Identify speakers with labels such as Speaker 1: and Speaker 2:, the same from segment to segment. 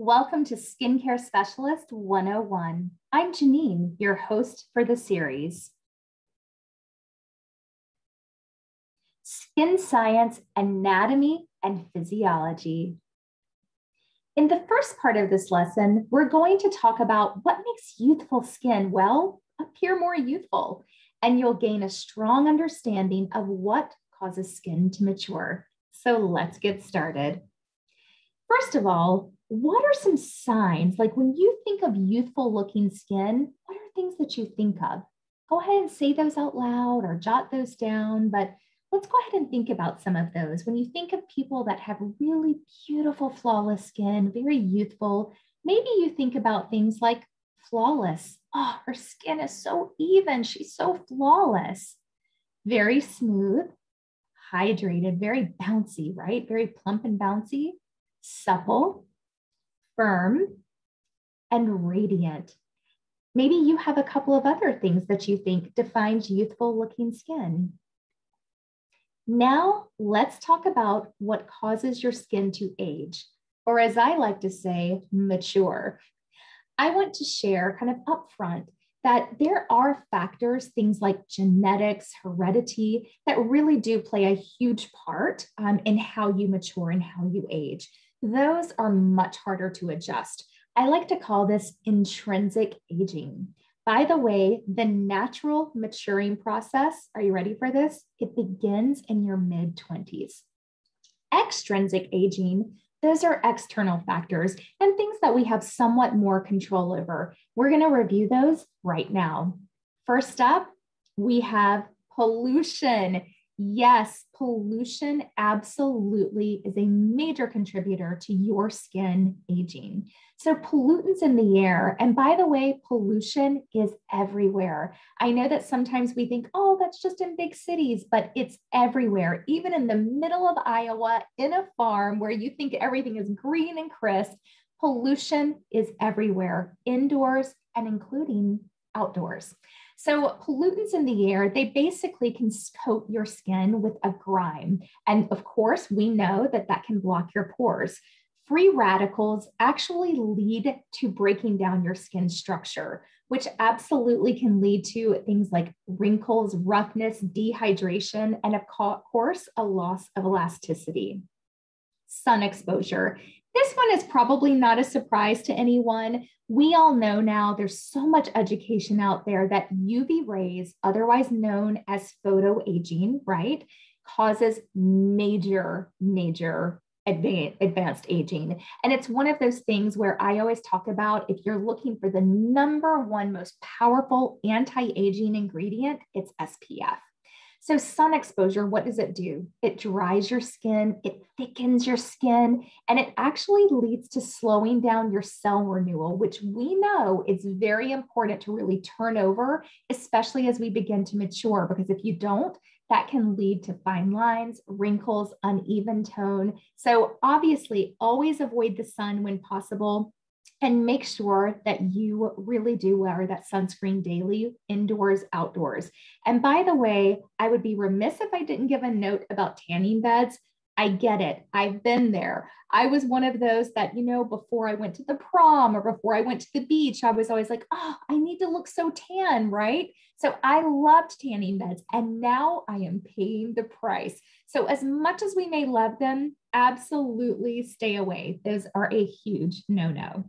Speaker 1: Welcome to Skincare Specialist 101. I'm Janine, your host for the series. Skin Science, Anatomy, and Physiology. In the first part of this lesson, we're going to talk about what makes youthful skin, well, appear more youthful, and you'll gain a strong understanding of what causes skin to mature. So let's get started. First of all, what are some signs? Like when you think of youthful looking skin, what are things that you think of? Go ahead and say those out loud or jot those down, but let's go ahead and think about some of those. When you think of people that have really beautiful, flawless skin, very youthful, maybe you think about things like flawless. Oh, her skin is so even. She's so flawless. Very smooth, hydrated, very bouncy, right? Very plump and bouncy, supple, firm, and radiant. Maybe you have a couple of other things that you think defines youthful looking skin. Now let's talk about what causes your skin to age, or as I like to say, mature. I want to share kind of upfront that there are factors, things like genetics, heredity, that really do play a huge part in how you mature and how you age. Those are much harder to adjust. I like to call this intrinsic aging. By the way, the natural maturing process, are you ready for this? It begins in your mid-20s. Extrinsic aging, those are external factors and things that we have somewhat more control over. We're going to review those right now. First up, we have pollution. Yes, pollution absolutely is a major contributor to your skin aging. So pollutants in the air, and by the way, pollution is everywhere. I know that sometimes we think, oh, that's just in big cities, but it's everywhere. Even in the middle of Iowa, in a farm where you think everything is green and crisp, pollution is everywhere, indoors and including outdoors. So pollutants in the air, they basically can coat your skin with a grime. And of course, we know that that can block your pores. Free radicals actually lead to breaking down your skin structure, which absolutely can lead to things like wrinkles, roughness, dehydration, and of course, a loss of elasticity. Sun exposure. This one is probably not a surprise to anyone. We all know now there's so much education out there that UV rays, otherwise known as photoaging, right, causes major advanced aging. And it's one of those things where I always talk about if you're looking for the number one most powerful anti-aging ingredient, it's SPF. So sun exposure, what does it do? It dries your skin, it thickens your skin, and it actually leads to slowing down your cell renewal, which we know is very important to really turn over, especially as we begin to mature, because if you don't, that can lead to fine lines, wrinkles, uneven tone. So obviously, always avoid the sun when possible. And make sure that you really do wear that sunscreen daily, indoors, outdoors. And by the way, I would be remiss if I didn't give a note about tanning beds. I get it. I've been there. I was one of those that, before I went to the prom or before I went to the beach, I was always like, oh, I need to look so tan, right? So I loved tanning beds, and now I am paying the price. So as much as we may love them, absolutely stay away. Those are a huge no-no.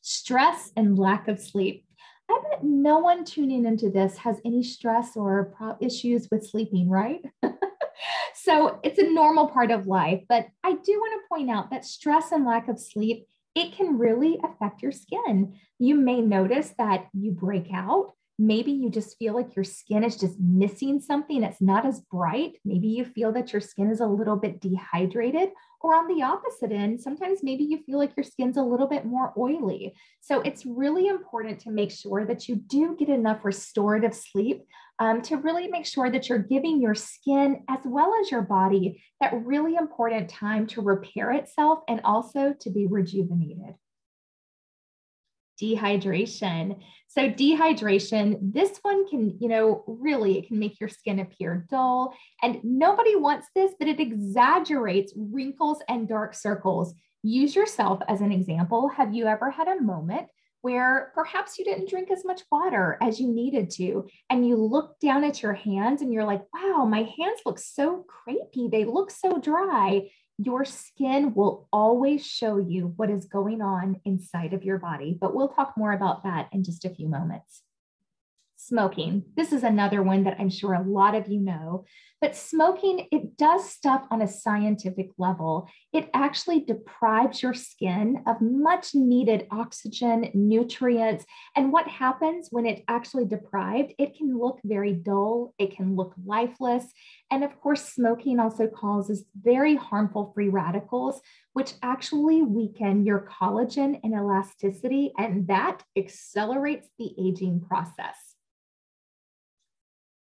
Speaker 1: Stress and lack of sleep. I bet no one tuning into this has any stress or issues with sleeping, right? So it's a normal part of life, but I do want to point out that stress and lack of sleep, it can really affect your skin. You may notice that you break out. Maybe you just feel like your skin is just missing something. It's not as bright. Maybe you feel that your skin is a little bit dehydrated, or on the opposite end, sometimes maybe you feel like your skin's a little bit more oily. So it's really important to make sure that you do get enough restorative sleep to really make sure that you're giving your skin as well as your body that really important time to repair itself and also to be rejuvenated. Dehydration. So dehydration, this one can, really, it can make your skin appear dull, and nobody wants this, but it exaggerates wrinkles and dark circles. Use yourself as an example. Have you ever had a moment where perhaps you didn't drink as much water as you needed to, and you look down at your hands and you're like, wow, my hands look so crepey. They look so dry. Your skin will always show you what is going on inside of your body, but we'll talk more about that in just a few moments. Smoking. This is another one that I'm sure a lot of you know, but smoking, it does stuff on a scientific level. It actually deprives your skin of much needed oxygen, nutrients, and what happens when it's actually deprived, it can look very dull, it can look lifeless, and of course, smoking also causes very harmful free radicals, which actually weaken your collagen and elasticity, and that accelerates the aging process.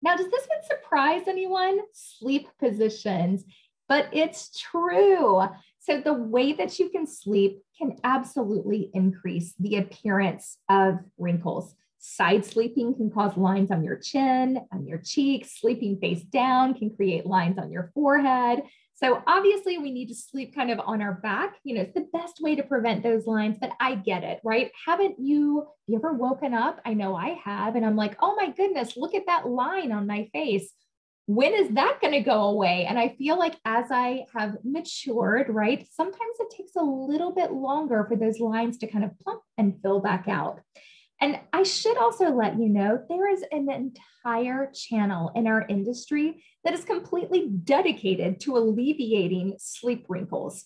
Speaker 1: Now, does this one surprise anyone? Sleep positions, but it's true. So the way that you can sleep can absolutely increase the appearance of wrinkles. Side sleeping can cause lines on your chin, on your cheeks. Sleeping face down can create lines on your forehead. So obviously we need to sleep kind of on our back. It's the best way to prevent those lines, but I get it, right? Haven't you ever woken up? I know I have, and I'm like, oh my goodness, look at that line on my face. When is that going to go away? And I feel like as I have matured, right, sometimes it takes a little bit longer for those lines to kind of plump and fill back out. And I should also let you know, there is an entire channel in our industry that is completely dedicated to alleviating sleep wrinkles.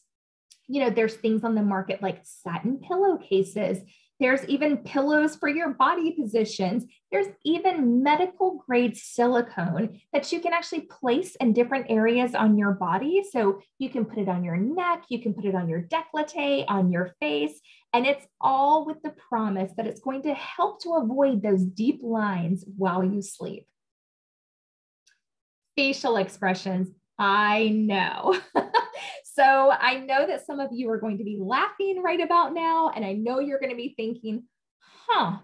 Speaker 1: There's things on the market like satin pillowcases. There's even pillows for your body positions. There's even medical grade silicone that you can actually place in different areas on your body. So you can put it on your neck, you can put it on your décolleté, on your face, and it's all with the promise that it's going to help to avoid those deep lines while you sleep. Facial expressions, I know. So I know that some of you are going to be laughing right about now, and I know you're going to be thinking, I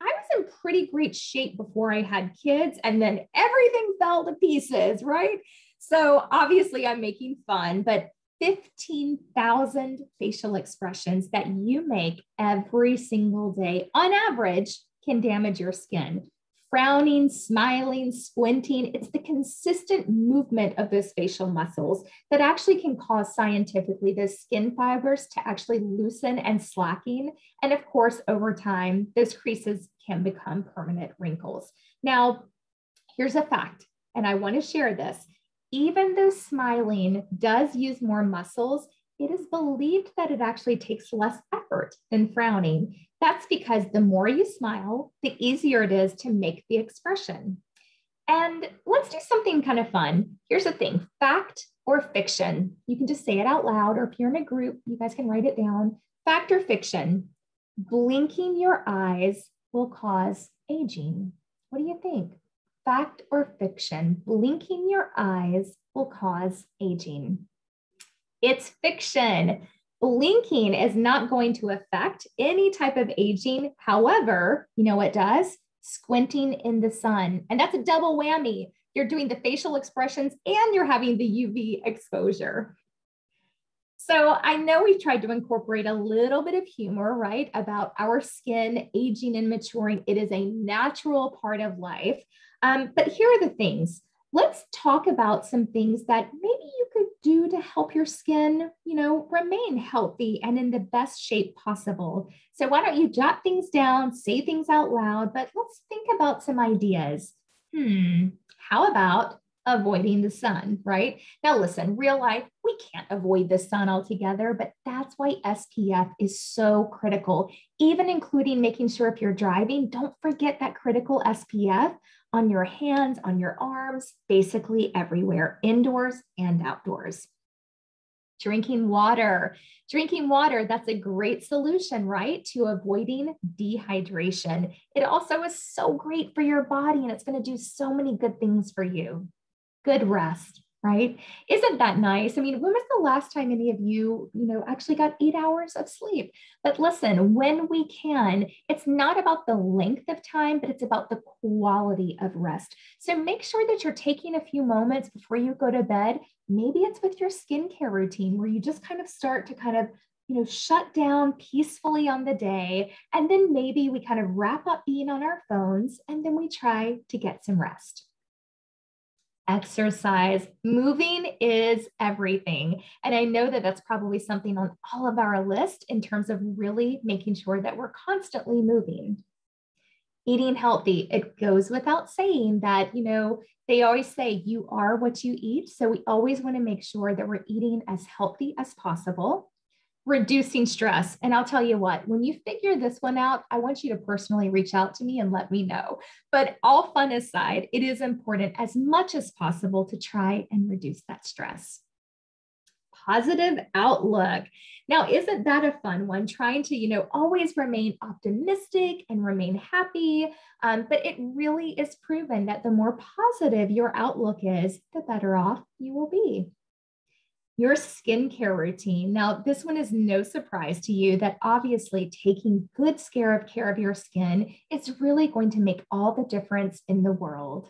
Speaker 1: was in pretty great shape before I had kids, and then everything fell to pieces, right? So obviously I'm making fun, but 15,000 facial expressions that you make every single day on average can damage your skin. Frowning, smiling, squinting, it's the consistent movement of those facial muscles that actually can cause scientifically those skin fibers to actually loosen and slacken. And of course, over time, those creases can become permanent wrinkles. Now, here's a fact, and I want to share this. Even though smiling does use more muscles, it is believed that it actually takes less effort than frowning. That's because the more you smile, the easier it is to make the expression. And let's do something kind of fun. Here's the thing, fact or fiction. You can just say it out loud, or if you're in a group, you guys can write it down. Fact or fiction, blinking your eyes will cause aging. What do you think? Fact or fiction, blinking your eyes will cause aging. It's fiction. Blinking is not going to affect any type of aging. However, you know what does? Squinting in the sun. And that's a double whammy. You're doing the facial expressions and you're having the UV exposure. So I know we've tried to incorporate a little bit of humor, right, about our skin aging and maturing. It is a natural part of life. But here are the things. Let's talk about some things that maybe you could do to help your skin, remain healthy and in the best shape possible. So why don't you jot things down, say things out loud, but let's think about some ideas. How about avoiding the sun, right? Now listen, real life, we can't avoid the sun altogether, but that's why SPF is so critical, even including making sure if you're driving, don't forget that critical SPF on your hands, on your arms, basically everywhere, indoors and outdoors. Drinking water. Drinking water, that's a great solution, right, to avoiding dehydration. It also is so great for your body, and it's going to do so many good things for you. Good rest. right? Isn't that nice? I mean, when was the last time any of you, actually got 8 hours of sleep? But listen, when we can, it's not about the length of time, but it's about the quality of rest. So make sure that you're taking a few moments before you go to bed. Maybe it's with your skincare routine where you just kind of start to shut down peacefully on the day. And then maybe we kind of wrap up being on our phones and then we try to get some rest. Exercise. Moving is everything. And I know that that's probably something on all of our list in terms of really making sure that we're constantly moving. Eating healthy. It goes without saying that, they always say you are what you eat. So we always want to make sure that we're eating as healthy as possible. Reducing stress. And I'll tell you what, when you figure this one out, I want you to personally reach out to me and let me know. But all fun aside, it is important as much as possible to try and reduce that stress. Positive outlook. Now, isn't that a fun one? Trying to, always remain optimistic and remain happy. But it really is proven that the more positive your outlook is, the better off you will be. Your skincare routine. Now, this one is no surprise to you that obviously taking good care of your skin is really going to make all the difference in the world.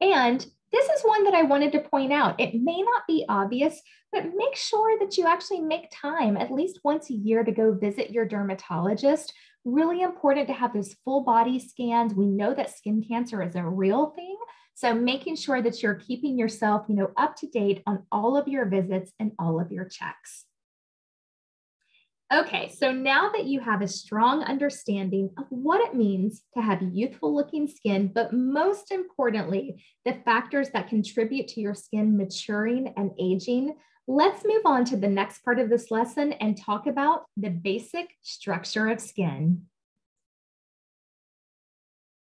Speaker 1: And this is one that I wanted to point out. It may not be obvious, but make sure that you actually make time at least once a year to go visit your dermatologist. Really important to have those full body scans. We know that skin cancer is a real thing. So making sure that you're keeping yourself, up to date on all of your visits and all of your checks. Okay, so now that you have a strong understanding of what it means to have youthful looking skin, but most importantly, the factors that contribute to your skin maturing and aging, let's move on to the next part of this lesson and talk about the basic structure of skin.